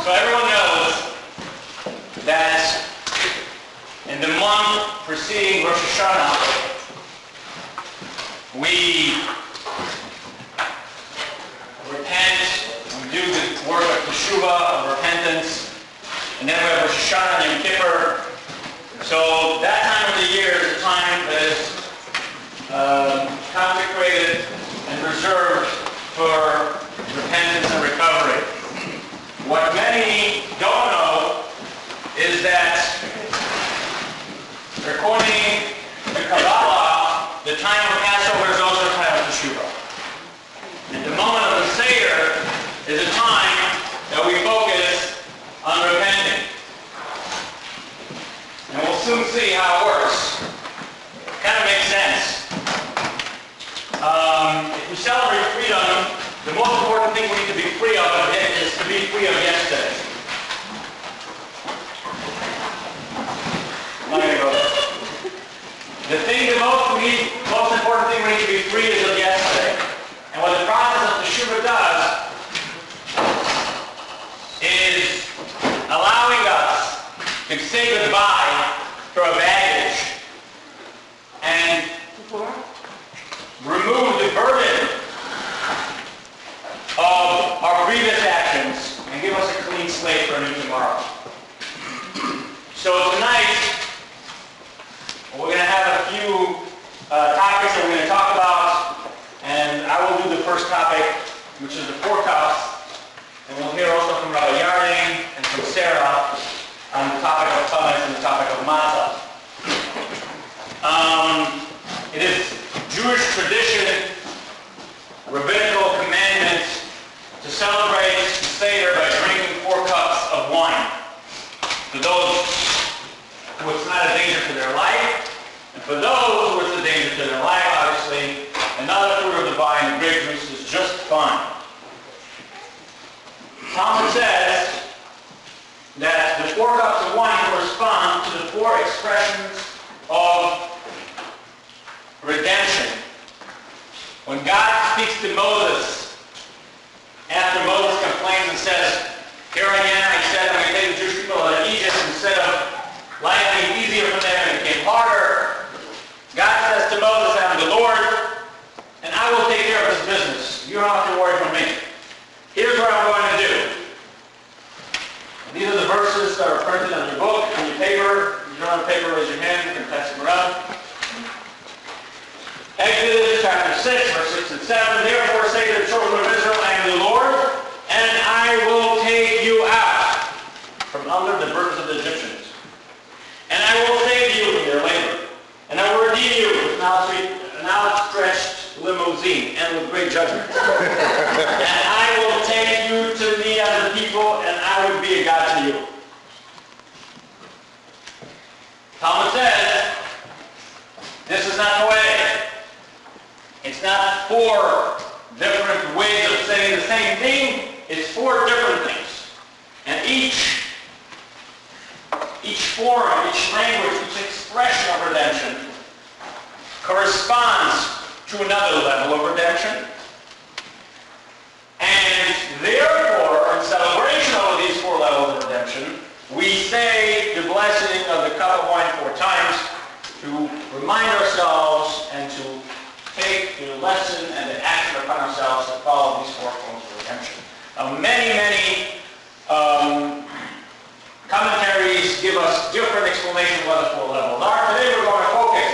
So everyone knows that in the month preceding Rosh Hashanah, we repent, we do the work of Teshuvah, of repentance, and then we have Rosh Hashanah and Yom Kippur. So that time of the year is a time that is consecrated and reserved for repentance and recovery. What many don't know is that, according to Kabbalah, the time of Passover is also a time of Teshuvah. And the moment of the Seder is a time that we focus on repenting. And we'll soon see how it works. It kind of makes sense. If we celebrate freedom, the most important thing we need to be free of is to be free of yesterday. The most important thing we need to be free is of yesterday. And what the process of Teshuvah does is allowing us to say goodbye to our baggage and remove the burden of our previous actions and give us a clean slate for a new tomorrow. So tonight, we're going to have a few topics that we're going to talk about, and I will do the first topic, which is the 4 cups, and we'll hear also from Rabbi Yarding and from Sarah on the topic of Chametz and the topic of Matzah. It is Jewish tradition, rabbinical commandment, to celebrate the Seder by drinking 4 cups of wine. For those who it's not a danger to their life, and for those who it's a danger to their life, obviously, another fruit of the vine, the grape juice, is just fine. Talmud says that the 4 cups of wine correspond to the 4 expressions of redemption. When God speaks to Moses, after Moses complains and says, "Here I am, I said I'm going to take the Jewish people out of Egypt, instead of life being easier for them, it became harder." God says to Moses, "I'm the Lord, and I will take care of this business. You don't have to worry for me. Here's what I'm going to do." And these are the verses that are printed on your book, on your paper. If you don't have paper, raise your hand. You can pass them around. Exodus chapter 6, verse 6 and 7. "Therefore say to the children of Israel, I am the Lord, and I will take you out from under the burdens of the Egyptians. And I will save you from your labor. And I will redeem you with an outstretched limousine and with great judgment. And I will take you to me as a people, and I will be a God to you." Talmud says, this is not the way. It's not 4 different ways of saying the same thing. It's 4 different things. And each form, each language, each expression of redemption corresponds to another level of redemption. And therefore, in celebration of these 4 levels of redemption, we say the blessing of the cup of wine 4 times to remind ourselves and to take the lesson and the action upon ourselves to follow these 4 forms of redemption. Many commentaries give us different explanations of what the 4 levels are. Today we're going to focus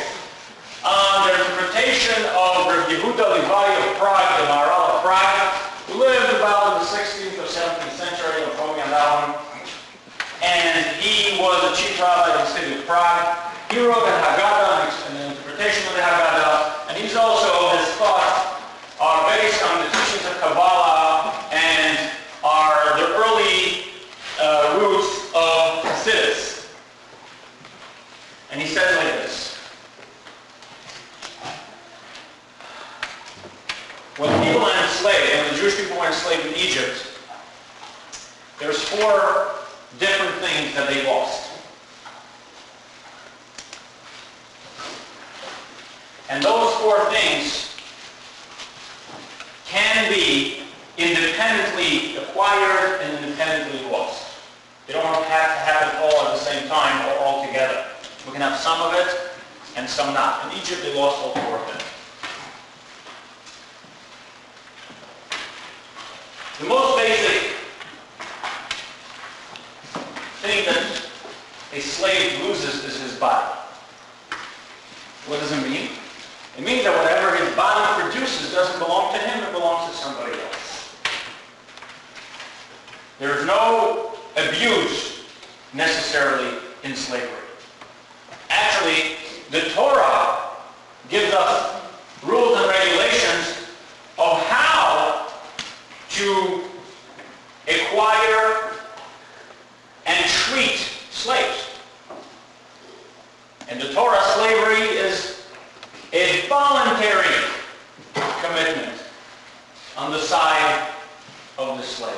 on the interpretation of Rabbi Yehuda Levi of Prague, the Maharal of Prague, who lived about in the 16th or 17th century. I'll quote me on that one. And he was a chief rabbi in the city of Prague. He wrote a Haggadah, an interpretation of the Haggadah, and his thoughts are based on the teachings of Kabbalah and are the early roots of Hasidus. And he says like this: when people were enslaved, when the Jewish people were enslaved in Egypt, there's 4 different things that they lost. And those 4 things can be independently acquired and independently lost. time or altogether. We can have some of it and some not. In Egypt, they lost all 4 of it. The most basic thing that a slave loses is his body. What does it mean? It means that whatever his body produces doesn't belong to him, it belongs to somebody else. There is no abuse necessarily in slavery. Actually, the Torah gives us rules and regulations of how to acquire and treat slaves. In the Torah, slavery is a voluntary commitment on the side of the slave.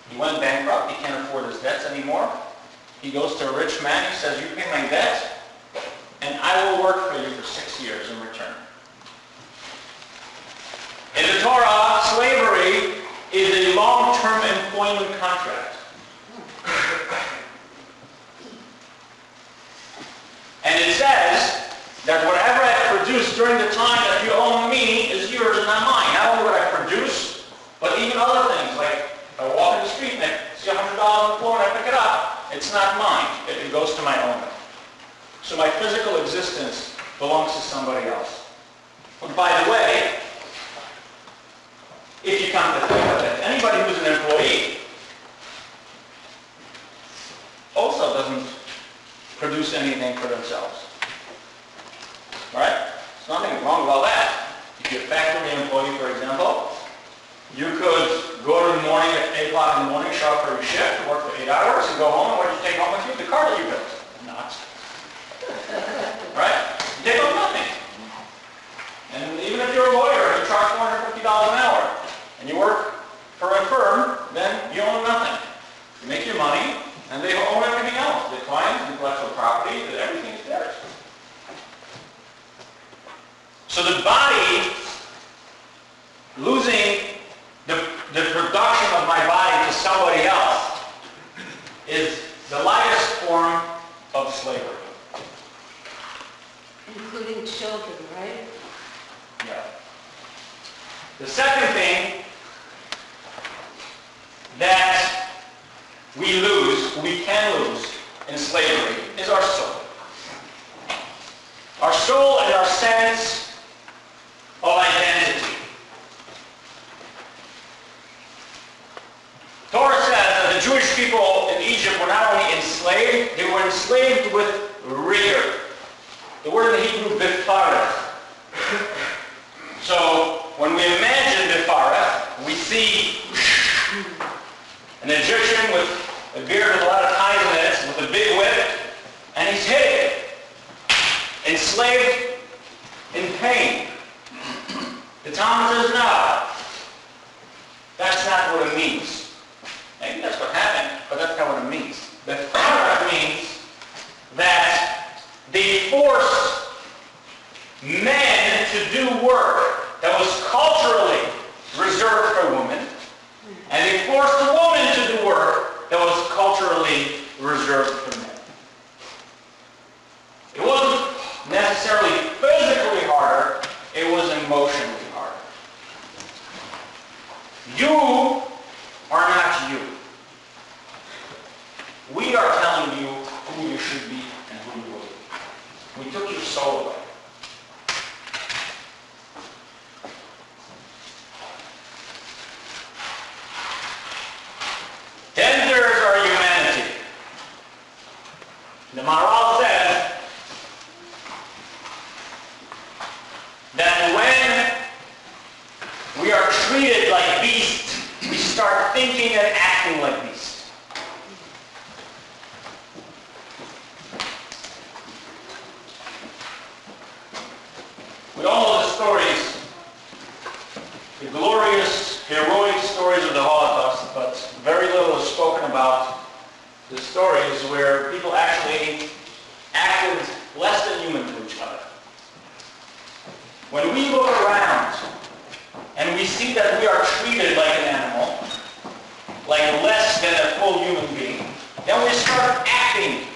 He went bankrupt, he can't afford his debts anymore. He goes to a rich man, he says, you pay my debt, and I will work for you for 6 years in return. In the Torah, slavery is a long-term employment contract. And it says that whatever I produce during the time that you own me is yours and not mine. Not only what I produce, but even other things. Like if I walk in the street and I see $100 on the floor and I pick it up, it's not mine. It goes to my owner. So my physical existence belongs to somebody else. But by the way, if you come to think of it, anybody who's an employee also doesn't produce anything for themselves. Right? There's nothing wrong about that. If you're a factory employee, for example, you could go in the morning at 8 o'clock in the morning, show up for your shift, work for 8 hours, and go home, and what do you take home with you? The car that you built. Not. Right? You take home nothing. And even if you're a lawyer and you charge $450 an hour, and you work for a firm, then you own nothing. You make your money, and they own everything else. The clients, intellectual property, everything is theirs. So the body, losing the production of my body to somebody else, is the lightest form of slavery. Including children, right? Yeah. The second thing that we can lose in slavery is our soul. Our soul and our sense of identity. Torah says that the Jewish people in Egypt were not only enslaved, they were enslaved with rigor. The word in the Hebrew, bifarah. So when we imagine bifarah, we see an Egyptian with a beard with a lot of ties in it, with a big whip, and he's hitting, enslaved in pain. The Talmud says no. That's not what it means. Maybe that's what happened, but that's not what it means. Bifarah means that they forced men to do work that was culturally reserved for women, and they forced the woman to do work that was culturally reserved for men. It wasn't necessarily physically harder, it was emotionally harder. You are not you. We are telling you who you should be and who you will be. We took your soul away. Then there is our humanity. The Maharal says that when we are treated like beasts, we start thinking and acting like beasts. We all know the stories, the glorious, heroic stories of the Holocaust, but very little is spoken about the stories where people actually acted less than human to each other. When we look around and we see that we are treated like an animal, like less than a full human being, then we start acting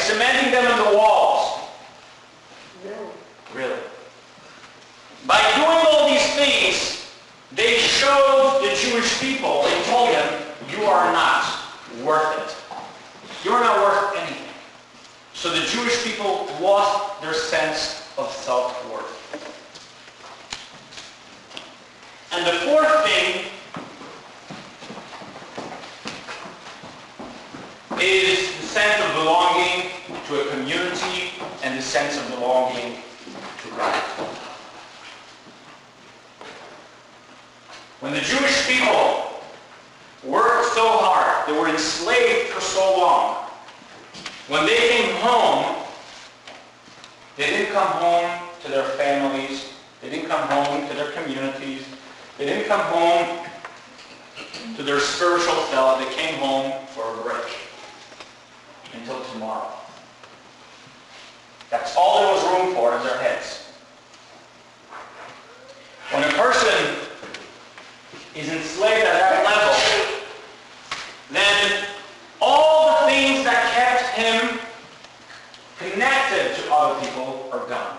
cementing them in the walls. Really? Really. By doing all these things, they showed the Jewish people, they told them, you are not worth it. You are not worth anything. So the Jewish people lost their sense of self-worth. And the fourth thing is the sense of belonging to a community and the sense of belonging to God. When the Jewish people worked so hard, they were enslaved for so long, when they came home, they didn't come home to their families, they didn't come home to their communities, they didn't come home to their spiritual self, they came home for a break until tomorrow. That's all there was room for in their heads. When a person is enslaved at that level, then all the things that kept him connected to other people are gone.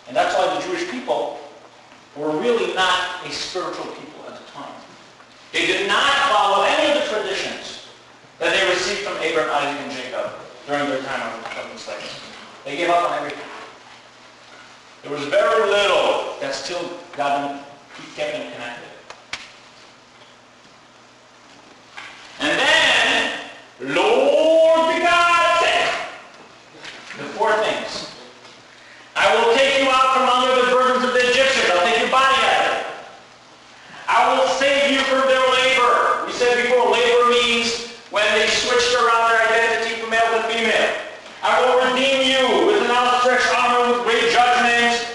And that's why the Jewish people were really not a spiritual people at the time. They did not follow any of the traditions that they received from Abraham, Isaac, and Jacob during their time of enslavement. They gave up on everything. There was very little that still kept them connected. And then, Lord God said, the four things. I will take you out from under the burdens of the Egyptians. I'll take your body out of it. I will save you from their labor. We said before, labor means when they switched around their identity from male to female. I will redeem you with an outstretched arm with great judgments.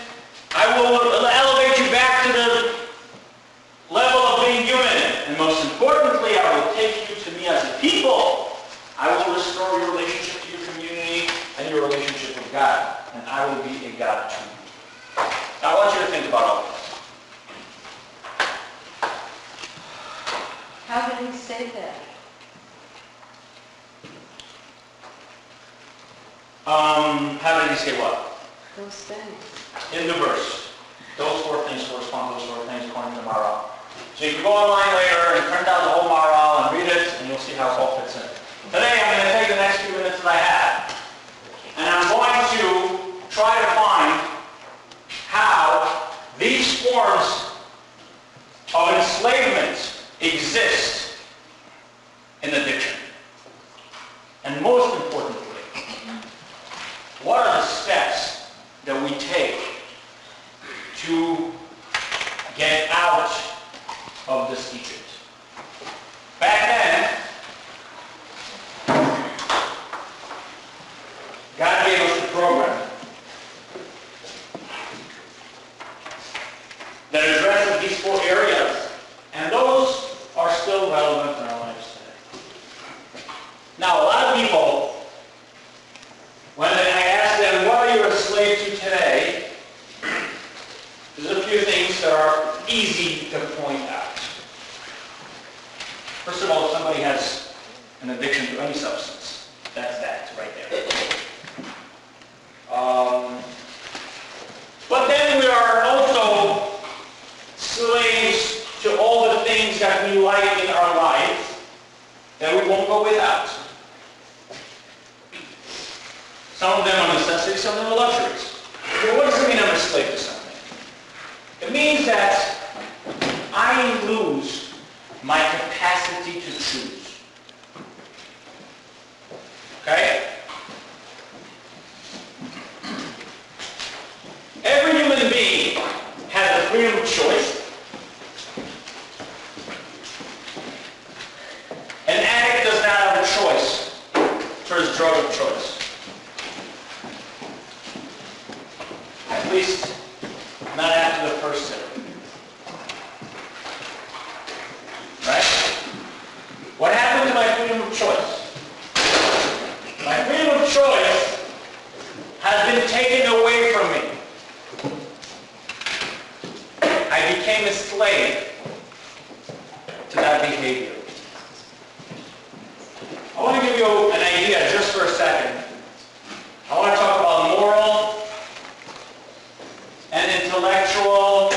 I will elevate you back to the level of being human. And most importantly, I will take you to me as a people. I will restore your relationship to your community and your relationship with God. And I will be a God to you. Now I want you to think about all this. How did he say that? How did he say what? Those things. In the verse. Those four things correspond to those four things according to the Maral. So you can go online later and print out the whole Maral and read it, and you'll see how it all fits in. Today I'm going to take the next few minutes that I have, and I'm going to try to find how these forms of enslavement exist in addiction. And most importantly, what are the steps that we take to get out of this Egypt? Back then, God gave us a program that addresses these four areas, and those are still relevant in our lives today. Now, a lot of people, when I ask them, what are you a slave to today? There's a few things that are easy to point out. First of all, if somebody has an addiction to any substance, that's that right there. But then we are also slaves to all the things that we like in our life that we won't go without. Some of them are necessities, some of them are luxuries. But what does it mean I'm a slave to something? It means that I lose my capacity to choose. Okay? Every human being has a freedom of choice. An addict does not have a choice for his drug of choice. At least not after the first sip. Right? What happened to my freedom of choice? My freedom of choice has been taken away from me. I became a slave to that behavior. I want to give give you an idea just for a second. I want to talk about moral and intellectual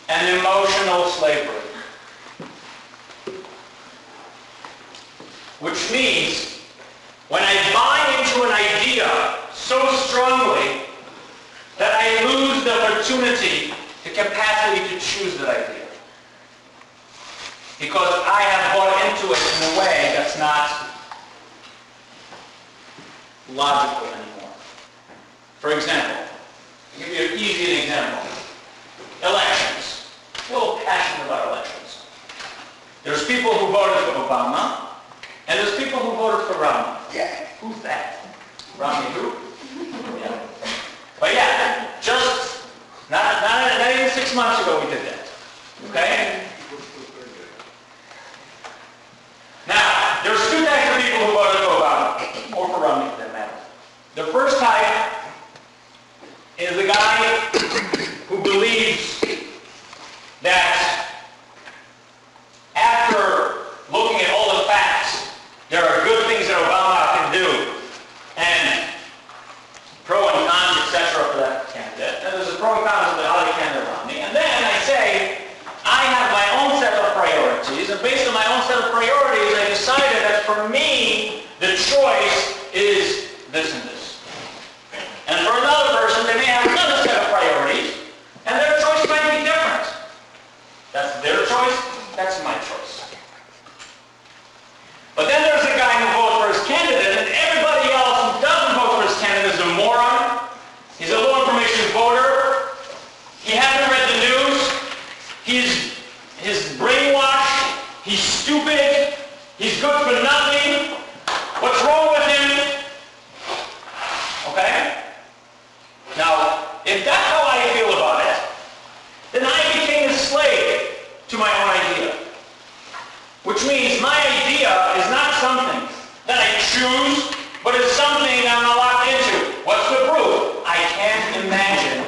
and emotional slavery. Which means when I buy into an idea so strongly that I lose the opportunity, the capacity to choose that idea. Because I have bought into it in a way that's not logical anymore. For example, I'll give you an easy example. Elections. A little passionate about elections. There's people who voted for Obama, and there's people who voted for Romney. Yeah. Who's that? Romney who? Yeah. But yeah, just not even 6 months ago we did that. Okay? Now, there's two types of people who voted for Obama, or for Romney for that matter. The first type is the guy who believes that after looking at all the facts, there are good things that Obama can do, and pro and cons, etc. for that candidate. And there's a pro and cons of the other candidate Romney. And then I say, I have my own set of priorities, and based on my own set of priorities, I decided that for me, the choice is this and this. And for another person, they may have another set of priorities, and their choice might be different. That's their choice, that's my choice. But then there's a guy who votes for his candidate, and everybody else who doesn't vote for his candidate is a moron. He's a low information voter. He hasn't read the news. He's brainwashed. He's stupid. He's good for nothing. What's wrong with him? Okay? Now, if that's how I feel about it, then I became a slave to my own idea. Which means my idea is not something that I choose, but it's something I'm locked into. What's the proof? I can't imagine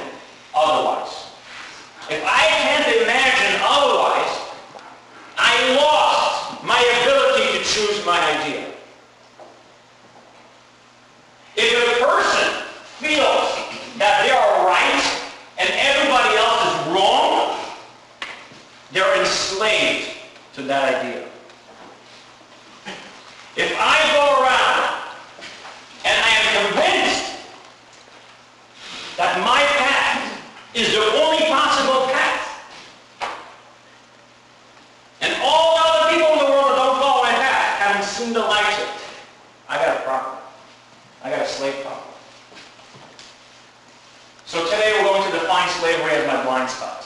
otherwise. If I can't imagine otherwise, I lost my ability to choose my idea. If a person feels that they are right and everybody else is wrong, they're enslaved to that idea. If I go around and I am convinced that my path is the only possible path, and all the other people in the world that don't follow my path haven't seen the light of it, I got a problem. I got a slave problem. So today we're going to define slavery as my blind spot.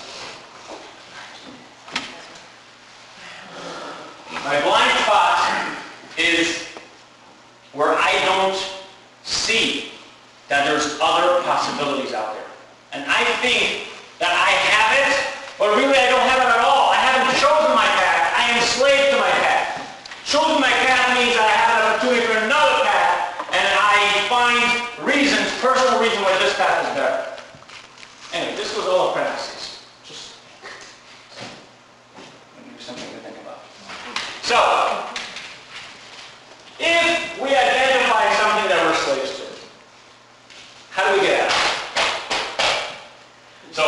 My blind spot is where I don't see that there's other possibilities out there. And I think that I have it, but really I don't have it at all. I haven't chosen my path. I am slave to my path. Choosing my path means I have an opportunity for another path, and I find reasons, personal reasons why this path is better. Anyway, this was all a parenthesis. Just something to think about. So, if we identify something that we're slaves to, how do we get out? So,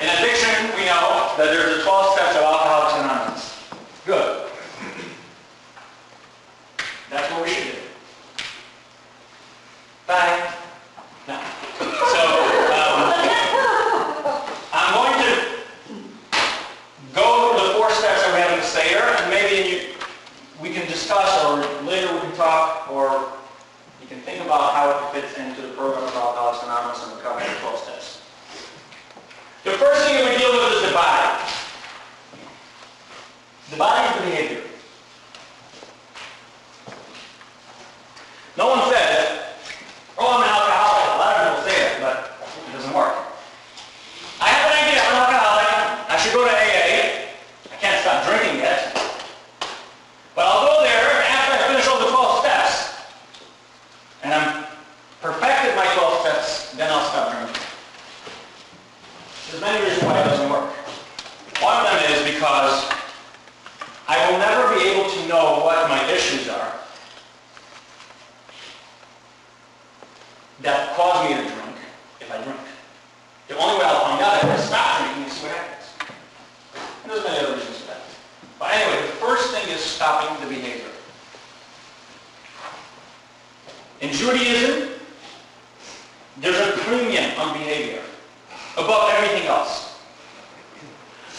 in addiction, we know that there's the 12 steps of Alcoholics Anonymous. Good. That's what we should do. Bye. No. So, I'm going to go through the 4 steps that we have in the Seder, and maybe we can discuss, or later we can talk, or you can think about how it fits into the program of Alcoholics Anonymous and the covenant of 12 steps. The first thing that we deal with is the body. The body is the behavior. No one says, oh, I'm an alcoholic. A lot of people say it, but it doesn't work. I have an idea, I'm an alcoholic. I should go to AA. I can't stop drinking yet. But I'll go there after I finish all the 12 steps. And I'm perfected my 12 steps, then I'll stop drinking. There's many reasons why it doesn't work. One of them is because I will never be able to know what my issues are Judaism, there's a premium on behavior above everything else.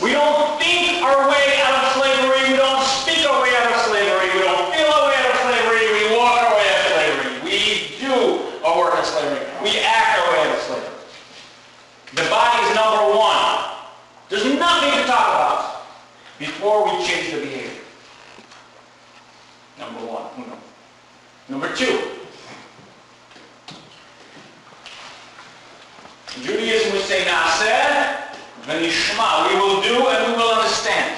We don't think our way out of slavery. We don't speak our way out of slavery. We don't feel our way out of slavery. We walk our way out of slavery. We do our work in slavery. We act our way out of slavery. The body is number one. There's nothing to talk about before we change the behavior. Number one. Uno. Number two. In Judaism we say na'aseh v'nishma. We will do and we will understand.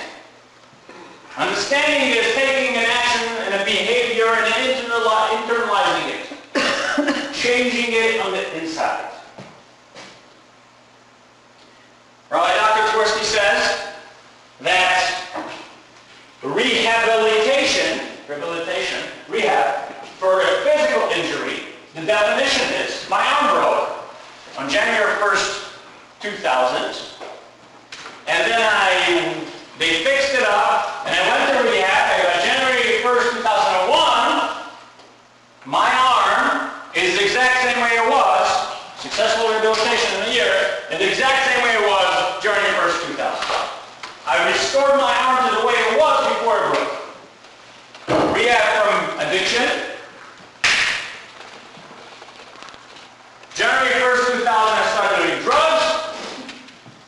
Understanding is taking an action and a behavior and internalizing it. Changing it on the inside. Rabbi Dr. Tversky says that rehab, for a physical injury, the definition is, my arm broke on January 1st, 2000, and then they fixed it up, and I went to rehab, and on January 1st, 2001, my arm is the exact same way it was, successful rehabilitation in a year, in the exact same way it was January 1st, 2000. I restored my arm to the way it was before it broke. Rehab from addiction. January 1st, 2000, I started doing drugs.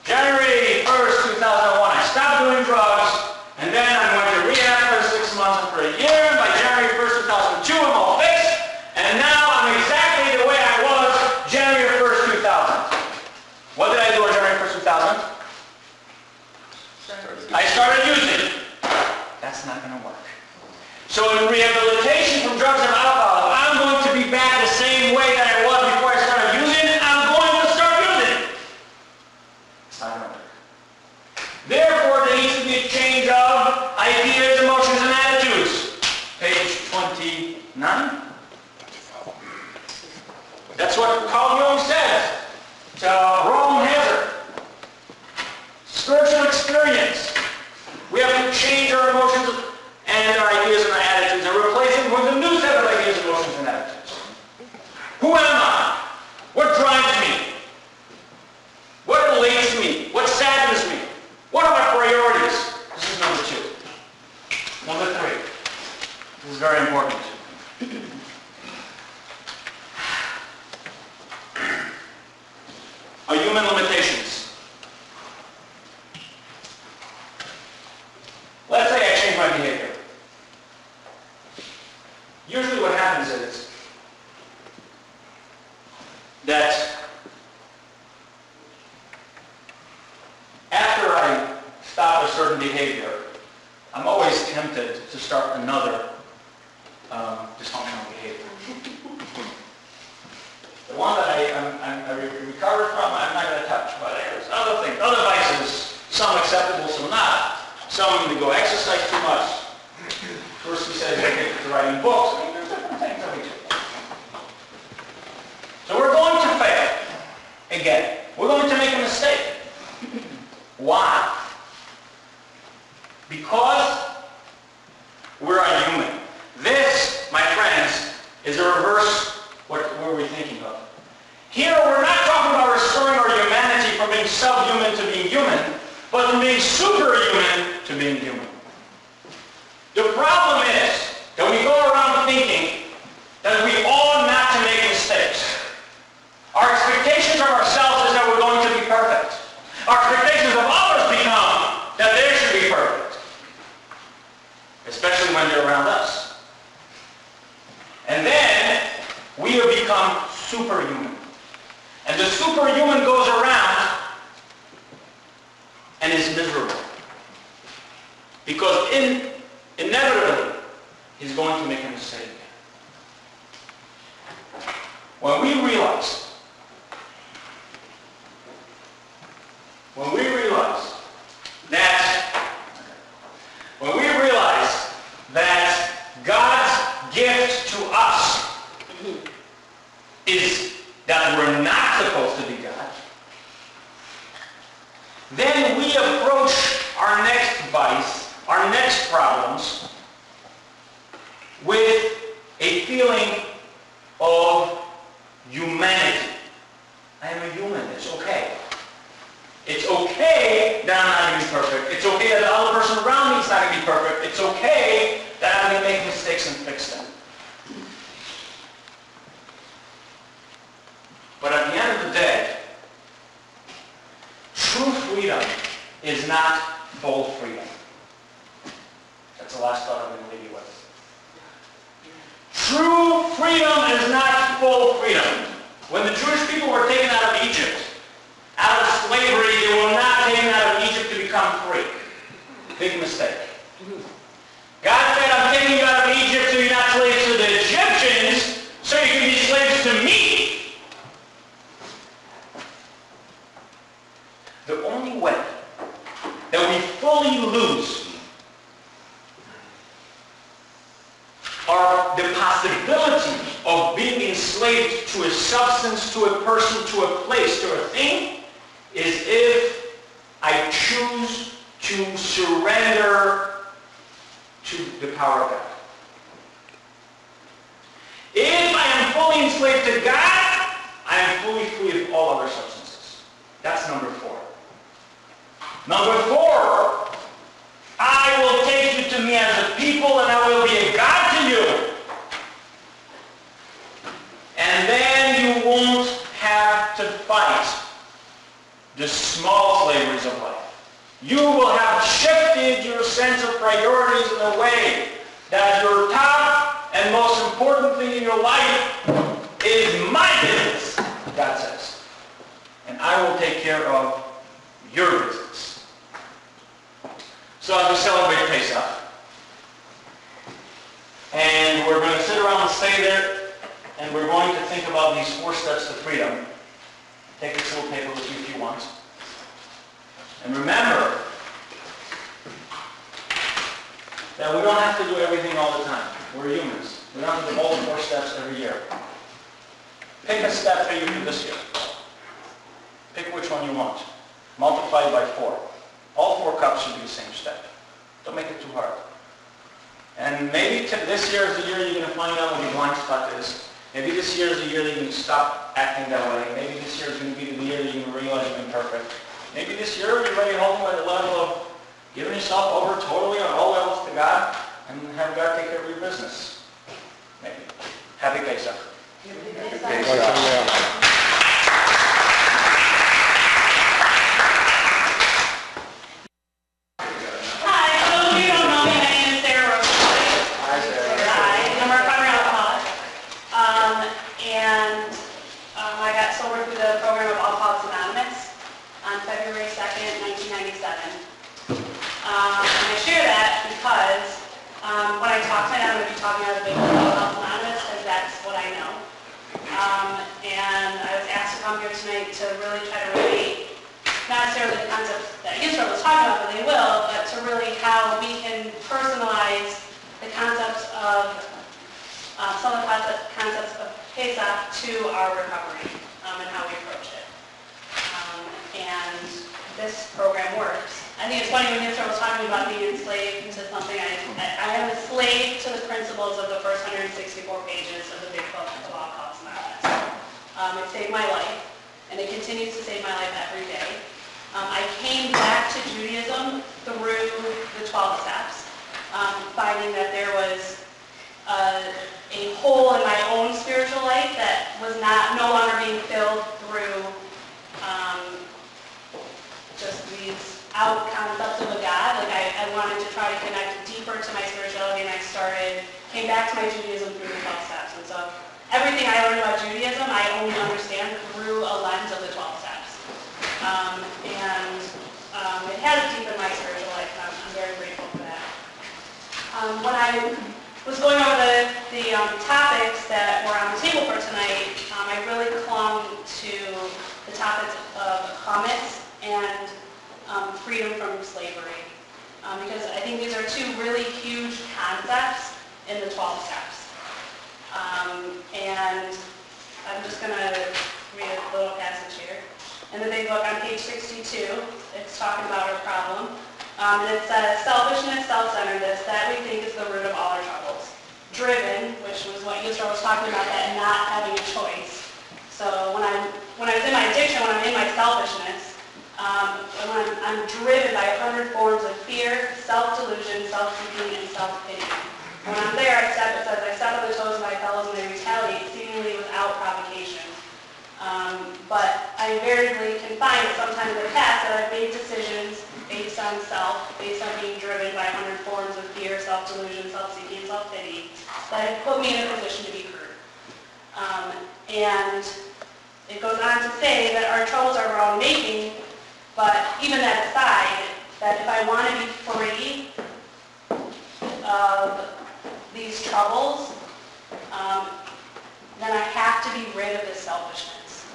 January 1st, 2001, I stopped doing drugs. And then I went to rehab for 6 months and for a year. And by January 1st, 2002, I'm all fixed. And now I'm exactly the way I was January 1st, 2000. What did I do on January 1st, 2000? I started using. That's not going to work. So in rehabilitation from drugs and alcohol, if I'm going to be back the same way that I was before I started using, I'm going to start using. It's not going to work. Therefore, there needs to be a change of ideas, emotions, and attitudes. Page 29. That's what Carl Jung says to Rome Hazard. Spiritual experience. We have to change our emotions and our ideas and our attitudes and replace them with a new set of ideas, emotions, and attitudes. Who am I? What drives me? What elates me? What saddens me? What are my priorities? This is number two. Number three. This is very important. Our human limitations. Let's say I change my behavior. Usually what happens is that after I stop a certain behavior, I'm always tempted to start another dysfunctional behavior. The one that I recovered from, I'm not going to touch, but there's other things, other vices, some acceptable, some not. Some to go exercise too much. First he says I get to writing books. I mean, there's different things that we do. So we're going to fail. Again, we're going to make a mistake. Why? Because we're a human. This, my friends, is a reverse what were we thinking of. Here we're not talking about restoring our humanity from being subhuman to being human, but from being superhuman to being human. The problem is that we go around thinking that we ought not to make mistakes. Our expectations of ourselves is that we're going to be perfect. Our expectations of others become that they should be perfect, especially when they're around us. And then we have become superhuman. And the superhuman goes around and is miserable. Because inevitably, he's going to make a mistake. When we realize that God's gift to us is that we're not supposed to be God, then we approach our next vice, our next problems, with a feeling of humanity. I am a human. It's okay. It's okay that I'm not going to be perfect. It's okay that the other person around me is not going to be perfect. It's okay that I'm going to make mistakes and fix them. But at the end of the day, true freedom is not full freedom. That's the last thought I'm going to leave you with. True freedom is not full freedom. When the Jewish people were taken out of Egypt, out of slavery, they were not taken out of Egypt to become free. Big mistake. God said, I'm taking you out of Egypt so you're not slaves to the Egyptians, so you can be slaves to me. The only way that we fully lose are the possibility of being enslaved to a substance, to a person, to a place, to a thing, is if I choose to surrender to the power of God. If I am fully enslaved to God, I am fully free of all other substances. That's number 4. Number 4, I will take you to me as a people and I will be a God to you. And then you won't have to fight the small slaveries of life. You will have shifted your sense of priorities in a way that your top and most important thing in your life is my business, God says. And I will take care of your business. So as we celebrate Pesach, and we're going to sit around and stay there, and we're going to think about these 4 steps to freedom. Take this little paper with you if you want. And remember that we don't have to do everything all the time. We're humans. We don't have to do all the 4 steps every year. Pick a step for you for this year. Pick which one you want. Multiply it by 4. All 4 cups should be the same step. Don't make it too hard. And maybe this year is the year you're going to find out what your blind spot is. Maybe this year is the year that you can stop acting that way. Maybe this year is going to be the year that you can realize you've been perfect. Maybe this year you're ready to hold at the level of giving yourself over totally on all levels to God and have God take care of your business. Maybe. Happy Pesach. I got sober through the program of Alcoholics Anonymous on February 2nd, 1997. And I share that because when I talk tonight, I'm going to be talking about the big Alcoholics Anonymous because that's what I know. And I was asked to come here tonight to really try to relate, not necessarily the concepts that Israel was talking about, but they will, but to really how we can personalize the concepts of some of the concepts of Pesach to our recovery and how we approach it. And this program works. I think it's funny when Israel was talking about being enslaved to something. I am a slave to the principles of the first 164 pages of the Big Book of Alcoholics Anonymous. It saved my life, and it continues to save my life every day. I came back to Judaism through the 12 steps, finding that there was a hole in my own spiritual life that was no longer being filled through just these out concepts of a God. Like I wanted to try to connect deeper to my spirituality, and I came back to my Judaism through the 12 steps. And so everything I learned about Judaism, I only understand through a lens of the 12 steps. It has deepened my spiritual life, and I'm very grateful for that. When I was going over the topics that were on the table for tonight, I really clung to the topics of Chametz and freedom from slavery, because I think these are 2 really huge concepts in the 12 steps. And I'm just going to read a little passage here. In the Big Book on page 62, it's talking about our problem. And it says, selfishness, self-centeredness, that we think is the root of all our troubles. Driven, which was what Yusra was talking about that and not having a choice. So when I was in my addiction, when I'm in my selfishness, when I'm driven by 100 forms of fear, self-delusion, self-seeking, and self-pity. When I'm there, it says I step on the toes of my fellows and they retaliate, seemingly without provocation. But I invariably can find that sometimes in the past that I've made decisions based on self, based on being driven by 100 forms of fear, self-delusion, self-seeking, and self-pity, that have put me in a position to be hurt. And it goes on to say that our troubles are our own making, but even that aside, that if I want to be free of these troubles, then I have to be rid of this selfishness.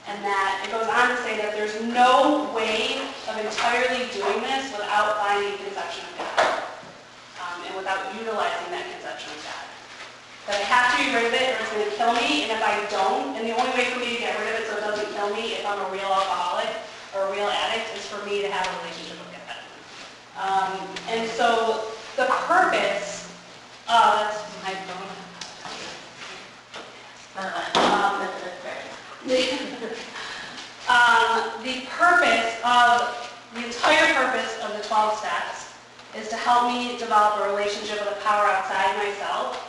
And that it goes on to say that there's no way of entirely doing this without finding conception of God, and without utilizing that conception of God. That I have to be rid of it or it's going to kill me, and if I don't, and the only way for me to get rid of it so it doesn't kill me if I'm a real alcoholic or a real addict is for me to have a relationship with God. And so the purpose of, the entire purpose of the 12 steps is to help me develop a relationship with a power outside myself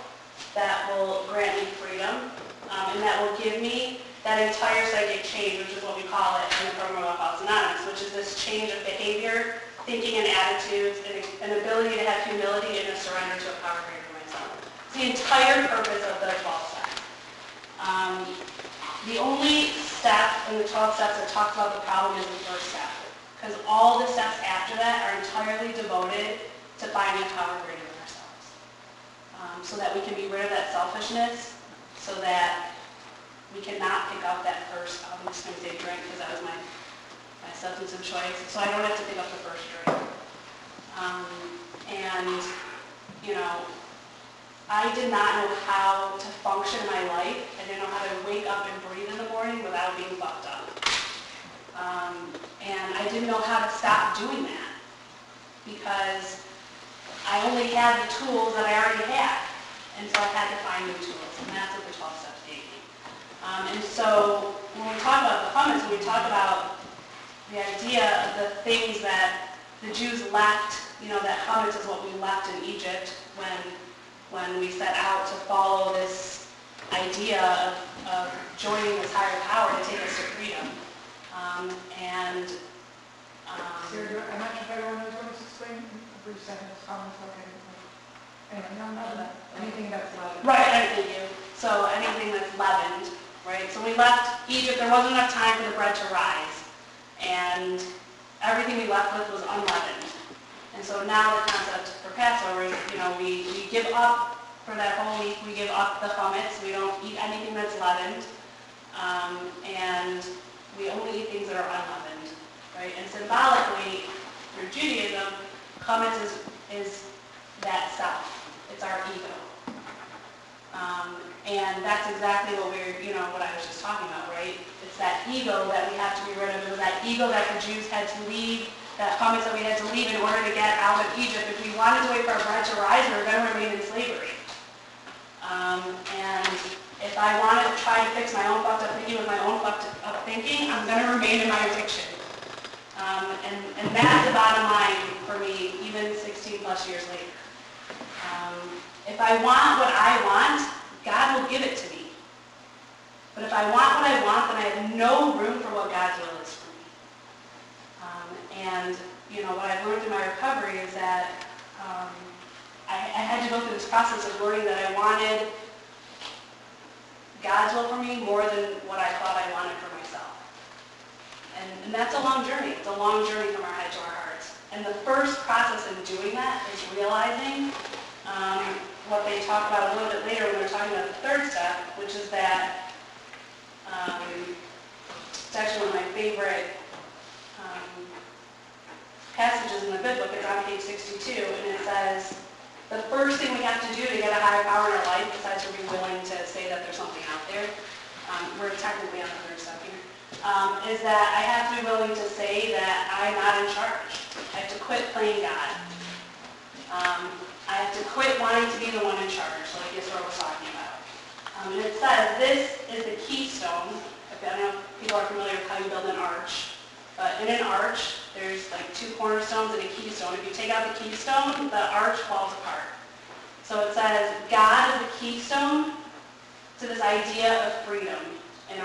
that will grant me freedom, and that will give me that entire psychic change, which is what we call it in the program of Alcoholics Anonymous, which is this change of behavior, thinking, and attitudes, and an ability to have humility and a surrender to a power greater than myself. It's the entire purpose of the 12 steps. The only step in the 12 steps that talks about the problem is the first step, because all the steps after that are entirely devoted to finding a power greater than ourselves, so that we can be rid of that selfishness, so that we cannot pick up that first, I'm just going to say drink because that was my substance of choice, so I don't have to pick up the first drink. And, you know, I did not know how to function in my life. I didn't know how to wake up and breathe in the morning without being fucked up. And I didn't know how to stop doing that because I only had the tools that I already had. And so I had to find new tools, and that's what the 12 steps gave me. And so when we talk about the Chametz, when we talk about the idea of the things that the Jews left, you know, that Chametz is what we left in Egypt when we set out to follow this idea of joining this higher power to take us to freedom. Sarah, I'm not sure if everyone knows what to explain. A brief sentence, comments, okay. Anyway, anything that's leavened. Right, thank you. So anything that's leavened, right? So we left Egypt, there wasn't enough time for the bread to rise. And everything we left with was unleavened. And so now the concept for Passover is, you know, we give up for that whole week, we give up the Chametz, we don't eat anything that's leavened, and we only eat things that are unleavened, right? And symbolically, through Judaism, Chametz is that self. It's our ego. And that's exactly what what I was just talking about, right? It's that ego that we have to be rid of. It was that ego that the Jews had to leave, that Chametz that we had to leave in order to get out of Egypt. If we wanted to wait for our bread to rise, we were going to remain in slavery. And if I want to try to fix my own fucked up thinking with my own fucked up thinking, I'm going to remain in my addiction. And that's the bottom line for me, even 16 plus years later. If I want what I want, God will give it to me. But if I want what I want, then I have no room for what God's will is for me. And, you know, what I've learned through my recovery is that I had to go through this process of learning that I wanted God's will for me more than what I thought I wanted for myself. And that's a long journey. It's a long journey from our head to our hearts. And the first process in doing that is realizing what they talk about a little bit later when they're talking about the third step, which is that it's actually one of my favorite passages in the good book. It's on page 62, and it says, the first thing we have to do to get a higher power in our life, besides to be willing to say that there's something out there, we're technically on the third step here, is that I have to be willing to say that I'm not in charge. I have to quit playing God. I have to quit wanting to be the one in charge, like Yisroel was talking about. And it says, this is the keystone. I don't know if people are familiar with how you build an arch. But in an arch, there's like 2 cornerstones and a keystone. If you take out the keystone, the arch falls apart. So it says, God is the keystone to this idea of freedom in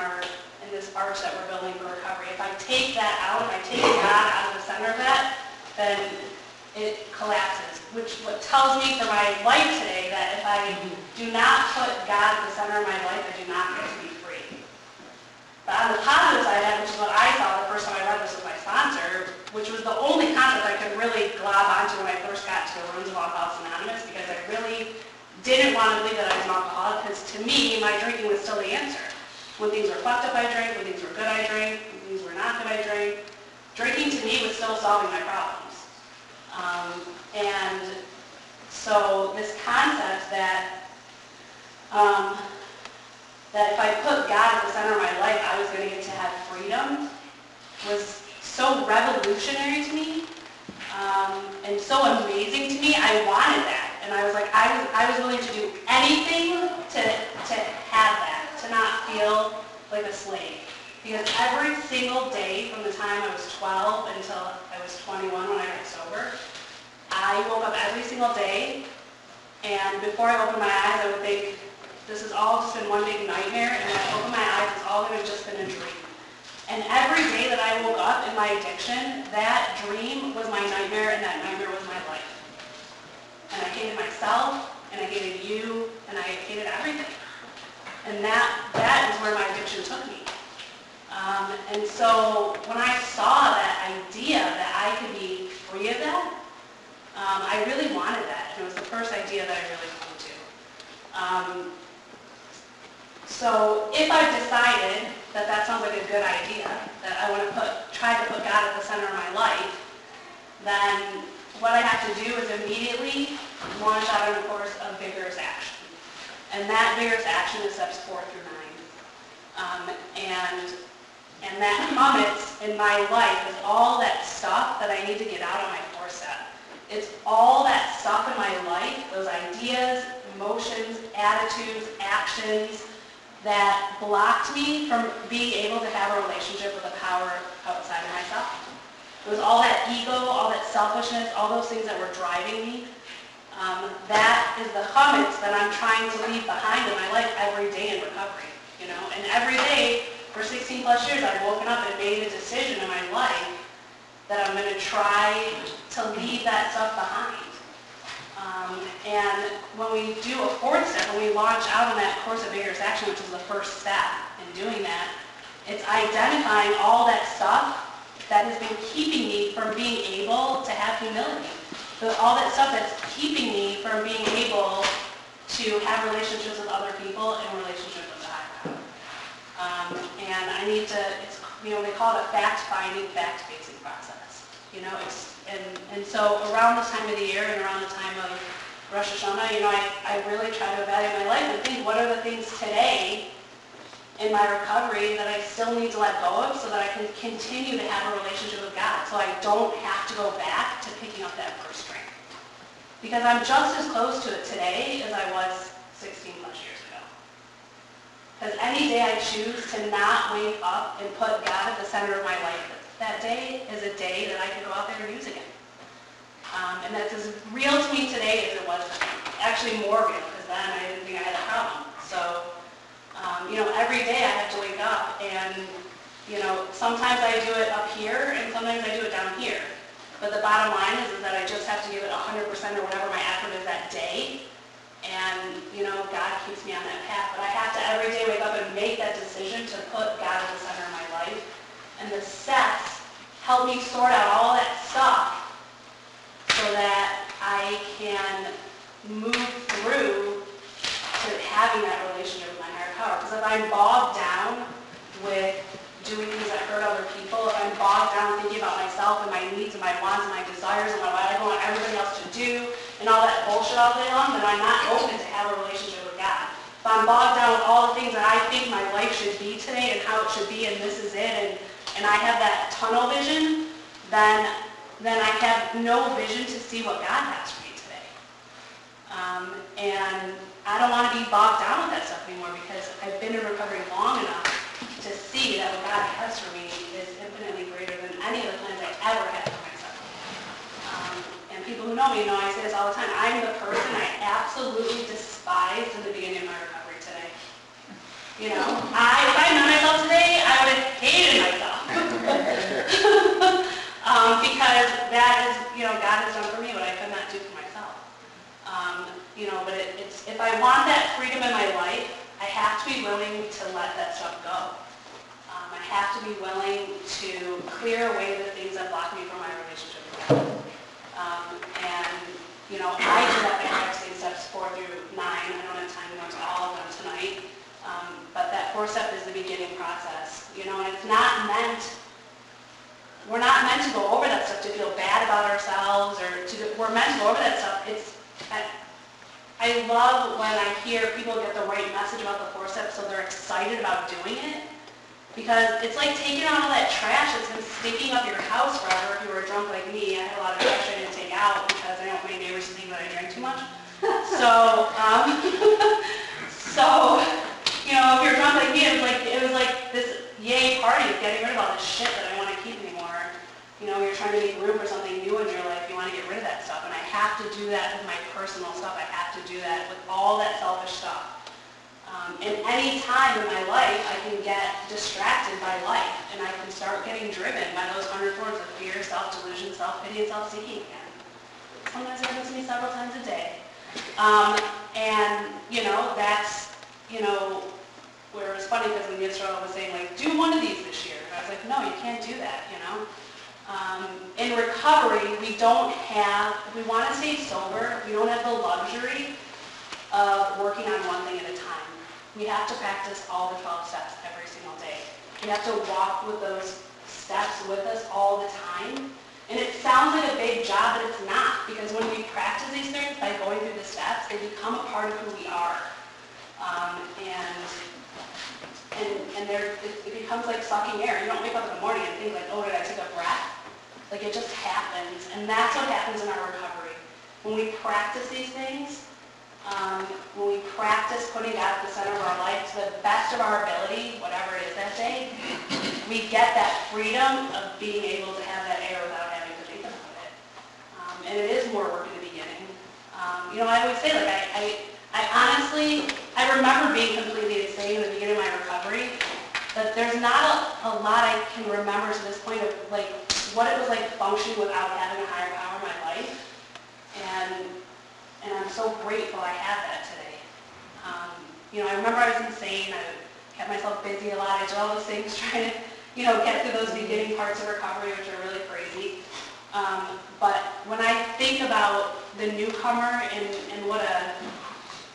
this arch that we're building for recovery. If I take that out, if I take God out of the center of that, then it collapses, which what tells me for my life today that if I do not put God at the center of my life, I do not get to be free. But on the positive side of that, which is what I saw the first time I read this with my sponsor, which was the only concept I could really glob onto when I first got to the ruins of Alcoholics Anonymous, because I really didn't want to believe that I was an alcoholic, because to me, my drinking was still the answer. When things were fucked up, I drank. When things were good, I drank. When things were not good, I drank. Drinking to me was still solving my problems. And so this concept that that if I put God at the center of my life, I was going to get to have freedom was so revolutionary to me and so amazing to me. I wanted that. And I was like, I was willing to do anything to have that, to not feel like a slave. Because every single day from the time I was 12 until I was 21 when I got sober, I woke up every single day, and before I opened my eyes, I would think, this has all just been one big nightmare, and when I opened my eyes, it's all going to just been a dream. And every day that I woke up in my addiction, that dream was my nightmare, and that nightmare was my life. And I hated myself, and I hated you, and I hated everything. And that is where my addiction took me. And so when I saw that idea that I could be free of that, I really wanted that. And it was the first idea that I really clung to. So if I've decided that that sounds like a good idea, that I want to try to put God at the center of my life, then what I have to do is immediately launch out on a course of vigorous action. And that vigorous action is steps 4 through 9. And that Chametz in my life is all that stuff that I need to get out of my 4th step. It's all that stuff in my life, those ideas, emotions, attitudes, actions, that blocked me from being able to have a relationship with a power outside of myself. It was all that ego, all that selfishness, all those things that were driving me. That is the Chametz that I'm trying to leave behind in my life every day in recovery. And every day for 16 plus years I've woken up and made a decision in my life that I'm going to try to leave that stuff behind. And when we do a 4th step, when we launch out on that course of vigorous action, which is the first step in doing that, it's identifying all that stuff that has been keeping me from being able to have humility. All that stuff that's keeping me from being able to have relationships with other people and relationships with the higher power. And I need to, they call it a fact-finding, fact-basing process. And so around this time of the year and around the time of Rosh Hashanah, I really try to evaluate my life and think, what are the things today in my recovery that I still need to let go of so that I can continue to have a relationship with God, so I don't have to go back to picking up that first string. Because I'm just as close to it today as I was 16 plus years ago. Because any day I choose to not wake up and put God at the center of my life, that day is a day that I can go out there and use again. And that's as real to me today as it was then. Actually more real, because then I didn't think I had a problem. So, every day I have to wake up and, sometimes I do it up here and sometimes I do it down here. But the bottom line is that I just have to give it 100% or whatever my effort is that day. And, God keeps me on that path. But I have to every day wake up and make that decision to put God at the center of my life. And the steps help me sort out all that stuff so that I can move through to having that relationship with my higher power. Because if I'm bogged down with doing things that hurt other people, if I'm bogged down thinking about myself and my needs and my wants and my desires and what I want everybody else to do and all that bullshit all day long, then I'm not open to have a relationship with God. If I'm bogged down with all the things that I think my life should be today and how it should be and this is it, and I have that tunnel vision, then I have no vision to see what God has for me today. And I don't want to be bogged down with that stuff anymore because I've been in recovery long enough to see that what God has for me is infinitely greater than any of the plans I ever had for myself. And people who know me know I say this all the time. I'm the person I absolutely despised in the beginning of my recovery today. You know, if I met myself today, I would have hated myself. Because that is, you know, God has done for me what I could not do for myself. You know, but it's if I want that freedom in my life, I have to be willing to let that stuff go. I have to be willing to clear away the things that block me from my relationship with God. And, you know, I do that by practicing steps 4 through 9. I don't have time to go into all of them tonight. But that 4th step is the beginning process. You know, and it's not meant, we're not meant to go over that stuff to feel bad about ourselves or we're meant to go over that stuff. I love when I hear people get the right message about the 4th step so they're excited about doing it. Because it's like taking out all that trash that's been stinking up your house forever. If you were drunk like me, I had a lot of trash I didn't take out because I don't want my neighbors to think that I drank too much. So, you know, if you're drunk like me, it was like this yay party of getting rid of all this shit that I want to keep anymore. You know, you're trying to make room for something new in your life. You want to get rid of that stuff. And I have to do that with my personal stuff. I have to do that with all that selfish stuff. And any time in my life, I can get distracted by life, and I can start getting driven by those 100 thorns of fear, self-delusion, self-pity, and self-seeking again. Sometimes it happens to me several times a day. And, you know, that's, you know, where it's funny because when Yisrael was saying, like, do one of these this year. And I was like, no, you can't do that, you know. In recovery, we don't have, if we want to stay sober, we don't have the luxury of working on one thing at a time. We have to practice all the 12 steps every single day. We have to walk with those steps with us all the time. And it sounds like a big job, but it's not. Because when we practice these things by going through the steps, they become a part of who we are. It becomes like sucking air. You don't wake up in the morning and think like, oh, did I take a breath? Like it just happens. And that's what happens in our recovery. When we practice these things, when we practice putting God at the center of our life to the best of our ability, whatever it is that day, we get that freedom of being able to have that air without having to think about it. And it is more work in the beginning. You know, I always say, like, I honestly, I remember being completely insane in the beginning of my recovery, but there's not a lot I can remember to this point of, like, what it was like functioning without having a higher power in my life. And I'm so grateful I have that today. You know, I remember I was insane. I kept myself busy a lot. I did all those things trying to, you know, get through those beginning parts of recovery, which are really crazy. But when I think about the newcomer and what a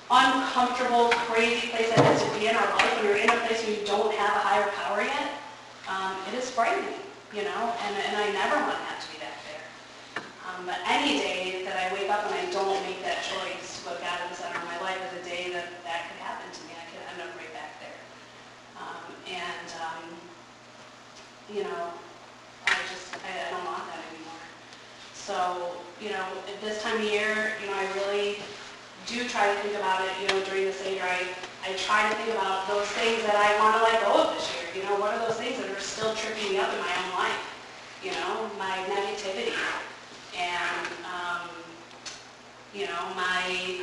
uncomfortable, crazy place that is to be in our life when you're in a place where you don't have a higher power yet, it is frightening, you know, and I never want to have to be that there. But any day that I wake up and I don't make that choice to put God at the center of my life is a day that could happen to me. I could end up right back there. You know, I don't want that anymore. So, you know, at this time of year, you know, I really do try to think about it, you know, during the Seder. I try to think about those things that I want to let go of this year. You know, what are those things that are still tripping me up in my own life? You know, my negativity. And, you know, my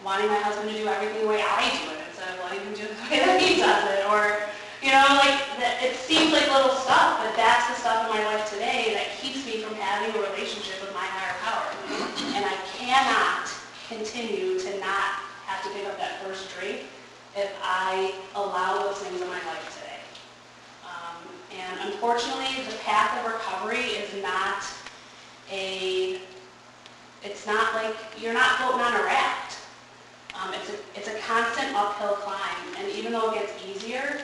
wanting my husband to do everything the way I do it instead of letting him do it the way that he does it. Or, you know, like, it seems like little stuff, but that's the stuff in my life today that keeps me from having a relationship with my higher power. And I cannot continue to not have to pick up that first drink if I allow those things in my life today. And unfortunately, the path of recovery is not it's not like you're not floating on a raft. It's a constant uphill climb, and even though it gets easier,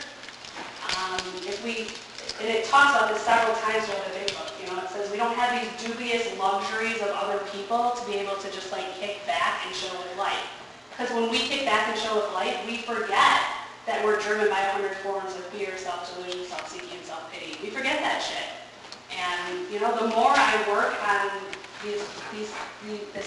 and it talks about this several times throughout the big book, you know, it says we don't have these dubious luxuries of other people to be able to just like kick back and show with life. Because when we kick back and show with life, we forget that we're driven by 100 forms of fear, self-delusion, self-seeking, and self-pity. We forget that shit. And, you know, the more I work on this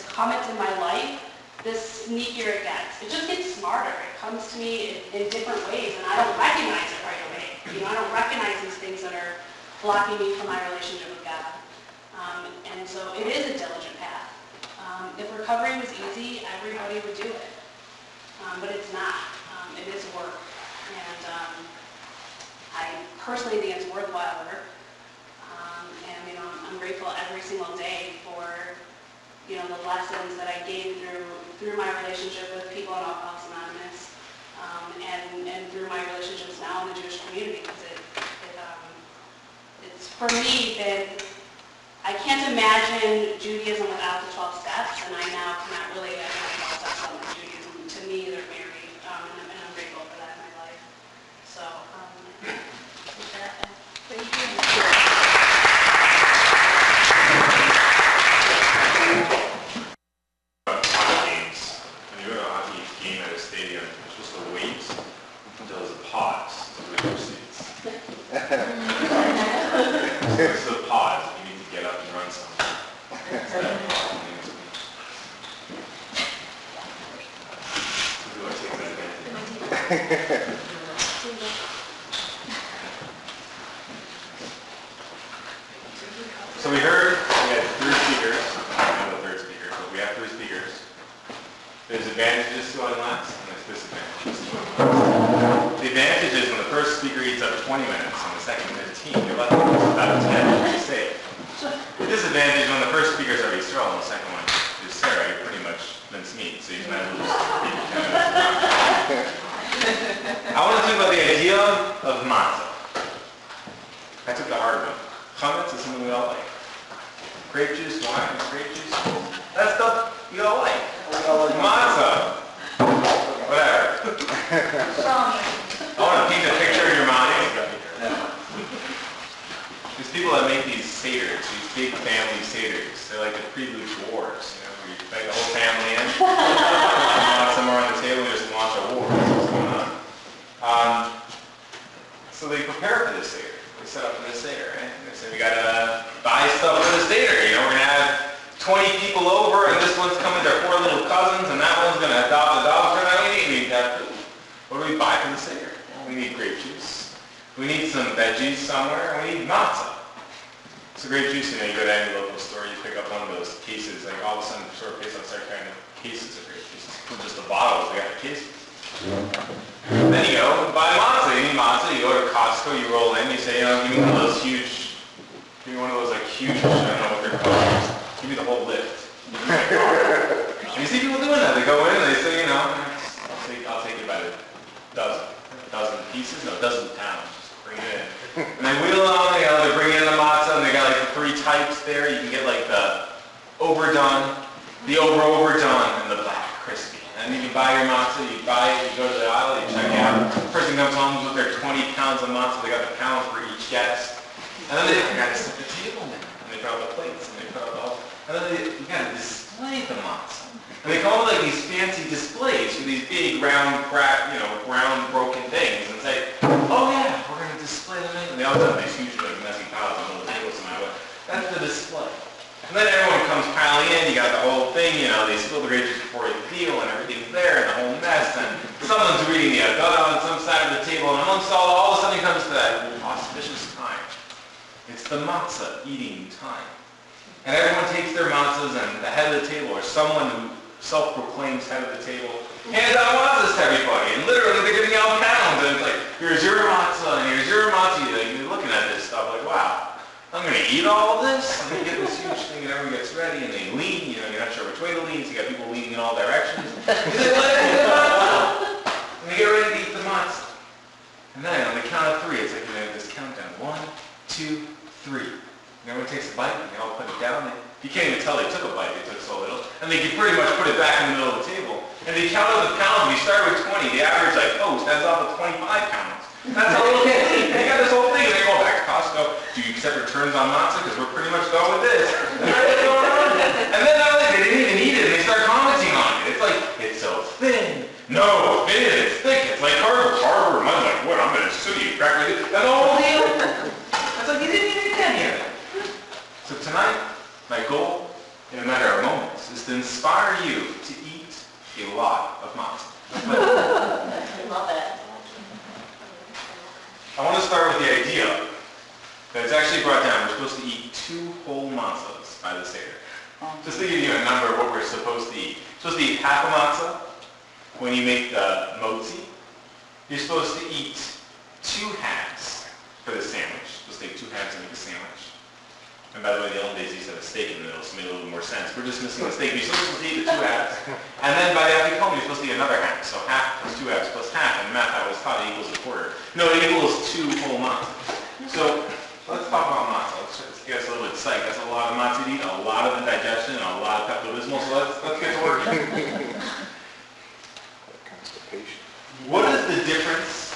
Chametz in my life, the sneakier it gets. It just gets smarter. It comes to me in different ways, and I don't recognize it right away. I don't recognize these things that are blocking me from my relationship with God. And so it is a diligent path. If recovery was easy, everybody would do it. But it's not. It is work. And I personally think it's worthwhile work. And I'm grateful every single day for the lessons that I gained through my relationship with people in Alcoholics Anonymous, and through my relationships now in the Jewish community. Because it's for me that I can't imagine Judaism without the 12 steps, and I now cannot relate any of the 12 steps of Judaism. To me, they're married, and I'm grateful for that in my life. So, with that, thank you. It's the pause. You need to get up and run something. So we heard we had 3 speakers. I don't know the third speaker, but we have 3 speakers. There's advantages to going last, and there's disadvantages to going last. The advantage is when the first speaker eats up 20 minutes and the second 15, you're lucky about 10 to stay. The disadvantage is when the first speaker is already Cyril and the second one is Sarah, you're pretty much minced meat, so you might lose 10 minutes. I want to talk about the idea of matzah. I took the hard one. Chametz is something we all like. Grape juice, wine, grape juice. That stuff we all like. Matzah. Whatever. I want to paint a picture in your mind. There's people that make these seders, these big family seders. They're like the prelude to wars, where you invite the whole family in, launch them around the table, and just launch a war. That's what's going on. So they prepare for this seder. They set up for this seder, right? And they say, we gotta buy stuff for the seder. We're gonna have 20 people over, and this one's coming, their 4 little cousins, and that one's gonna adopt a dog for that. We need that food. What do we buy for the seder? We need grape juice. We need some veggies somewhere, and we need matzah. So grape juice, you go to any local store, you pick up one of those cases, like all of a sudden, the store pays, I'll start carrying cases of grape juice. Not just the bottles, we got the cases. Then you go and buy matzah. You need matzah, you go to Costco, you roll in, you say, give me one of those huge, I don't know what they're called. Give me the whole lift. And you see people doing that. They go in and they say, I'll take about a dozen pieces, no, a dozen pounds. Just bring it in. And they wheel on, they're bringing in the matzah, and they got like the 3 types there. You can get like the overdone, the overdone, and the black crispy. And you can buy your matzah, you buy it, you go to the aisle, you check out. The person comes home with their 20 pounds of matzah. They got the pound for each guest. And then they got to set the table now. And they put out the plates, and they put out the whole. And then you got to display the matzah. And they call it like these fancy displays with these big round broken things, and say, oh yeah, we're going to display them in. And they always have these huge messy piles on the tables in my way. That's the display. And then everyone comes piling in, you got the whole thing, they spill the grape juice before the deal, and everything's there, and the whole mess, and someone's reading the Agada on some side of the table, and amongst all of a sudden it comes to that auspicious time. It's the matzah eating time. And everyone takes their matzahs, and the head of the table, or someone who self-proclaims head of the table, hands out matzahs to everybody. And literally they're giving out pounds, and it's like, here's your matzah, and here's your matzah. You're looking at this stuff like, wow, I'm going to eat all of this? And they get this huge thing, and everyone gets ready, and they lean. You're not sure which way to lean, so you got people leaning in all directions. And they let it eat the matzah. And they get ready to eat the matzah. And then on the count of 3, it's like this countdown. 1, 2, 3. And everyone takes a bite, and they all put it down. You can't even tell they took a bite, they took so little. And they can pretty much put it back in the middle of the table. And they count out the pounds. You start with 20. The average, stands off with 25 pounds. That's how little they eat. They got this whole thing, and they go back to Costco. Do you accept returns on matzah? Because we're pretty much done with this. And then they didn't even eat it, and they start commenting on it. It's like, it's so thin. No, thin, it's thick. It's like Harvard. I'm like, what? I'm going to sue you. That's the whole deal. It's like, you didn't even eat any of it. So tonight, my goal, in a matter of moments, is to inspire you to eat a lot of matzah. I love it. I want to start with the idea that it's actually brought down. We're supposed to eat 2 whole matzahs by the Seder. Just to give you a number of what we're supposed to eat. You're supposed to eat half a matzah when you make the motzi. You're supposed to eat 2 halves for the sandwich. Just take 2 halves and make a sandwich. And by the way, the old days used to have a steak in the middle, so it made a little more sense. We're just missing the steak. You're supposed to eat the 2 halves. And then by the afikomen, you're supposed to eat another half. So half plus 2 halves plus half. And math I was taught it equals a quarter. No, it equals 2 whole matzah. So let's talk about matzah. Let's get us a little bit psyched. That's a lot of matzah to eat, a lot of indigestion, and a lot of Pepto-Bismol. So let's get to work. What is the difference?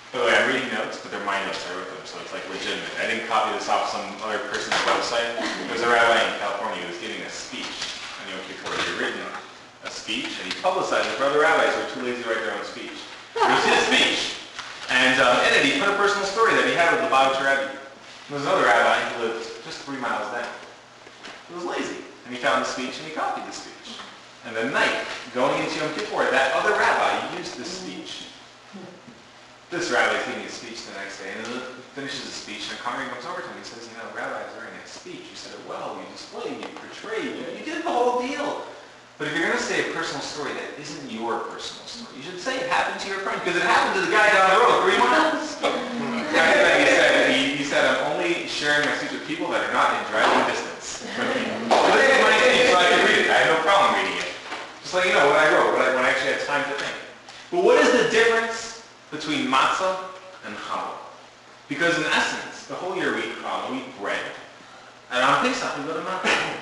By the way, I'm reading notes, but they're my notes. I wrote them, so it's like legitimate. I didn't copy this off some other person's website. There was a rabbi in California who was giving a speech on Yom Kippur. He had written a speech, and he publicized it for other rabbis who were too lazy to write their own speech. It was his speech. And in it, he put a personal story that he had with the Lubavitcher Rebbe. There was another rabbi who lived just 3 miles down. He was lazy, and he found the speech, and he copied the speech. And the night, going into Yom Kippur, that other rabbi used this speech. This rabbi is giving a speech the next day, and then he finishes the speech, and a congregant comes over to him and he says, Rabbi, it was a very nice speech. You said it well, you displayed, you portrayed, you did the whole deal. But if you're going to say a personal story that isn't your personal story, you should say it happened to your friend, because it happened to the guy down the road 3 miles. He said, I'm only sharing my speech with people that are not in driving distance. But they had my name, so I could read it. I had no problem reading it. Just like, what I wrote, when I actually had time to think. But what is the difference between matzah and challah? Because in essence, the whole year we eat challah, we eat bread. And on Pesach, we go to matzah.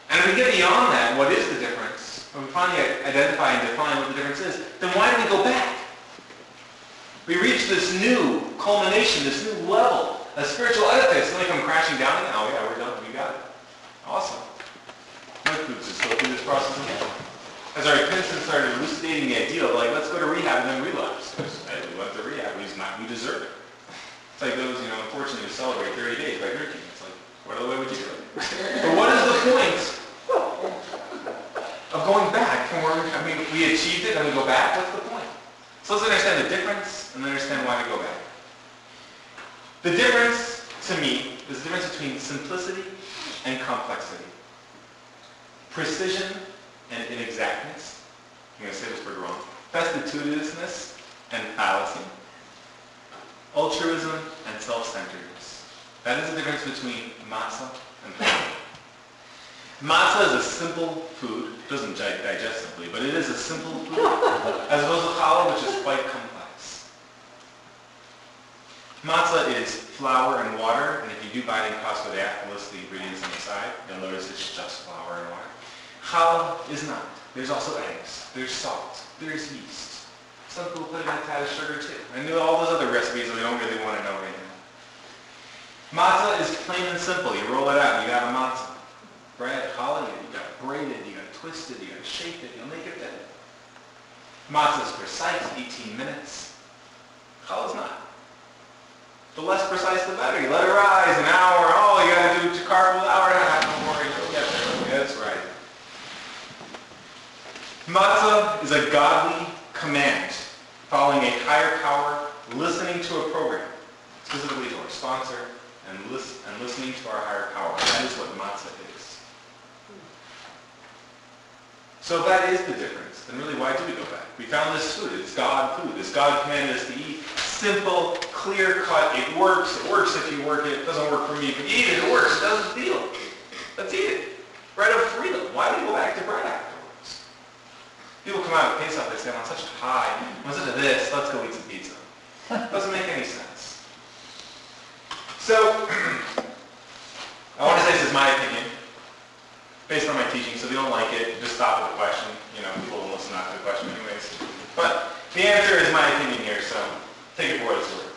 And if we get beyond that, what is the difference? When we finally identify and define what the difference is, then why do we go back? We reach this new culmination, this new level, a spiritual edifice, and we come crashing down again. Oh yeah, we're done, we got it. Awesome. Let's just go through this process again. As our repentance started elucidating the idea of let's go to rehab and then relapse. Hey, we went to rehab, we deserve it. It's like those, unfortunately, who celebrate 30 days by drinking. It's like, what other way would you do it? But what is the point of going back from where we achieved it and we go back? What's the point? So let's understand the difference and understand why we go back. The difference, to me, is the difference between simplicity and complexity. Precision and inexactness. I'm going to say this word wrong. Fastitutiousness and fallacy. Altruism and self-centeredness. That is the difference between matzah and challah. Matzah is a simple food. It doesn't digest simply, but it is a simple food. As opposed to challah, which is quite complex. Matzah is flour and water, and if you do buy it in Costco, they have to list the ingredients on the side. You'll notice it's just flour and water. Challah is not. There's also eggs. There's salt. There's yeast. Some people put in a tad of sugar too. And all those other recipes that we don't really want to know right now. Matzah is plain and simple. You roll it out, you got a matzah. Bread, challah, you got to braid it, you got to twist it, you got to shape it, you'll make it fit. Matzah is precise, 18 minutes. Challah is not. The less precise, the better. You let it rise an hour. Oh, you got to do carpal hour and a half. Don't worry, you'll get there. That's right. Matzah is a godly command, following a higher power, listening to a program, specifically to our sponsor, and listening to our higher power. That is what matzah is. So if that is the difference, then really why do we go back? We found this food. It's God food. This God commanded us to eat. Simple, clear cut. It works. It works if you work it. It doesn't work for me. If you eat it, it works. It does the deal. Let's eat it. Bread of freedom. Why do we go back to bread afterwards? People come out of Pesach, they say, I'm on such a high. I'm on such a this. Let's go eat some pizza. Doesn't make any sense. So, I want to say this is my opinion, based on my teaching, so if you don't like it, just stop at the question. People will listen after the question anyways. But the answer is my opinion here, so take it for what it's worth.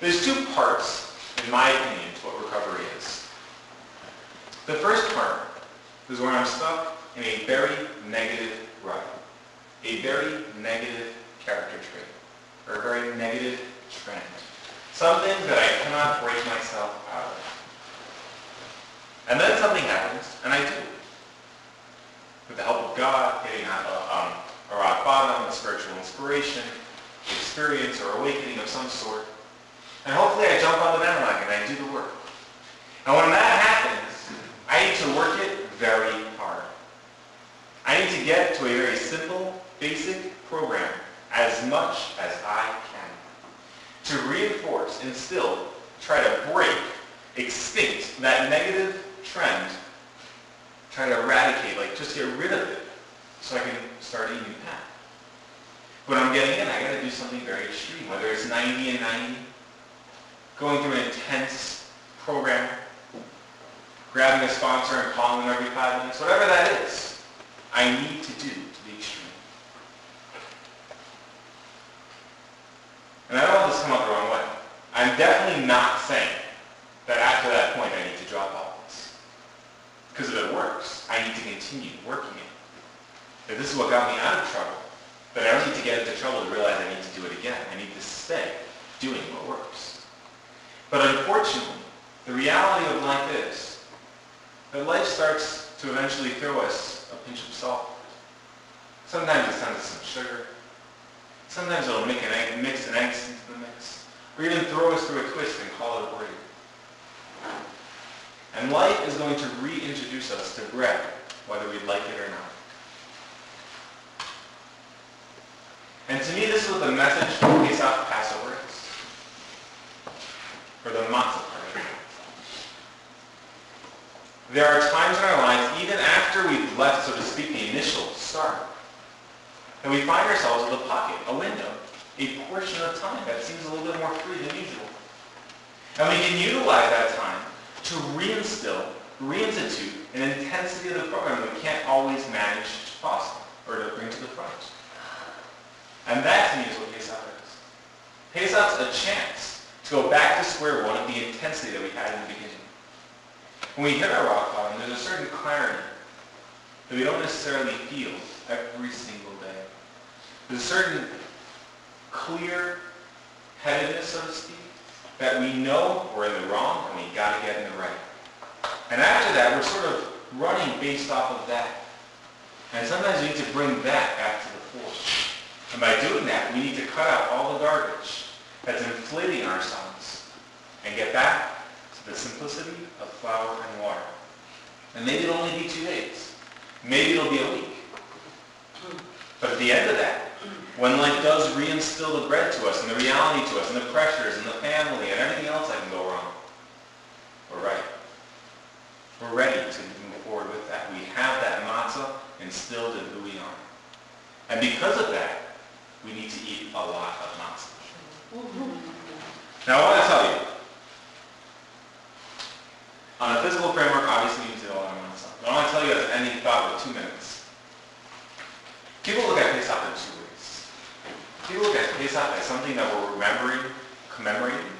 There's 2 parts, in my opinion, to what recovery is. The first part is where I'm stuck in a very negative rut, a very negative character trait, or a very negative trend. Something that I cannot break myself out of. And then something happens, and I do. with the help of God, hitting a rock bottom, a spiritual inspiration, experience or awakening of some sort. And hopefully I jump on the bandwagon and I do the work. And when that happens, I need to work it very hard. I need to get to a very simple, basic program as much as I can to reinforce, instill, try to break, extinct that negative trend, try to eradicate, like just get rid of it so I can start a new path. When I'm getting in, I got to do something very extreme, whether it's 90 and 90, going through an intense program, grabbing a sponsor and calling them every 5 minutes, whatever that is, I need to do to the extreme. And I don't want this to come out the wrong way. I'm definitely not saying that after that point I need to drop all this. Because if it works, I need to continue working it. If this is what got me out of trouble, then I don't need to get into trouble to realize I need to do it again. I need to stay doing what works. But unfortunately, the reality of life is that life starts to eventually throw us a pinch of salt. Sometimes it sends us some sugar. Sometimes it'll mix an egg into the mix. Or even throw us through a twist and call it a break. And life is going to reintroduce us to bread, whether we like it or not. And to me, this is what the message of Pesach Passover is. Or the Matzah part of it. There are times in our lives, even after we've left, so to speak, the initial start, that we find ourselves with a pocket, a window, a portion of time that seems a little bit more free than usual. And we can utilize that time to reinstitute an intensity of the program that we can't always manage to foster or to bring to the front. And that, to me, is what Pesach is. Pesach's a chance to go back to square one of the intensity that we had in the beginning. When we hit our rock bottom, there's a certain clarity that we don't necessarily feel every single day. There's a certain clear-headedness, so to speak, that we know we're in the wrong and we got to get in the right. And after that, we're sort of running based off of that. And sometimes we need to bring that back to the fore. And by doing that, we need to cut out all the garbage that's inflating our songs and get back to the simplicity of flour and water. And maybe it'll only be 2 days. Maybe it'll be a week. But at the end of that, when life does reinstill the bread to us and the reality to us and the pressures and the family and everything else that can go wrong, we're right. We're ready to move forward with that. We have that matzah instilled in who we are. And because of that, we need to eat a lot of matzah. Now I want to tell you, on a physical framework, obviously you need to eat a lot of matzah. But I want to tell you as an ending thought with 2 minutes. People look at Pesach in 2 ways. People look at Pesach as something that we're remembering, commemorating,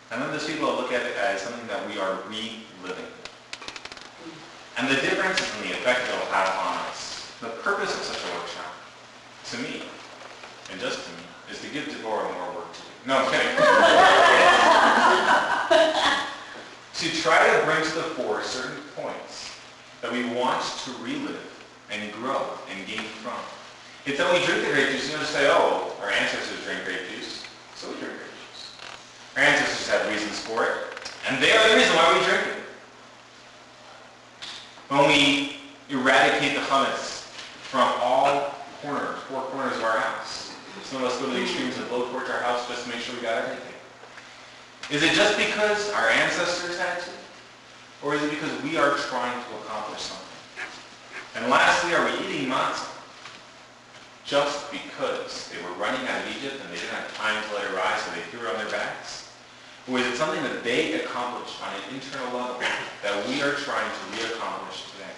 and then there's people that look at it as something that we are reliving. And the difference is in the effect it will have on us. The purpose of such a workshop, to me, and just to me, is to give Deborah more work to do. No, I'm kidding. To try to bring to the fore certain points that we want to relive and grow and gain from. It's that we drink the grape juice, you don't just say, oh, our ancestors drink grape juice, so we drink grape juice. Our ancestors had reasons for it, and they are the reason why we drink it. When we eradicate the Chametz from all corners, 4 corners of our house, some of us go to the extremes and blow torch our house just to make sure we got everything. Is it just because our ancestors had to? Or is it because we are trying to accomplish something? And lastly, are we eating matzah just because they were running out of Egypt and they didn't have time to let it rise, so they threw it on their backs? Or is it something that they accomplished on an internal level that we are trying to re-accomplish today?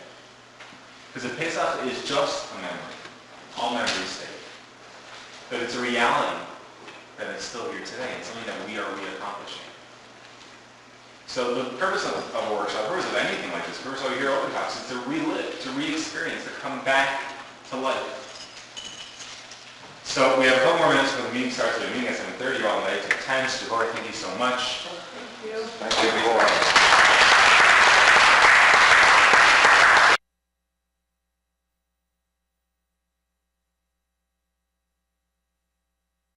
Because if Pesach is just a memory, all memories stay. But it's a reality that it's still here today. It's something that we are re-accomplishing. So the purpose of a workshop, the purpose of anything like this, the purpose of your open talks is to relive, to re-experience, to come back to life. So we have a couple more minutes before the meeting starts. The meeting at 7:30. You're all invited to attend. Deborah, thank you so much. Thank you. Thank you.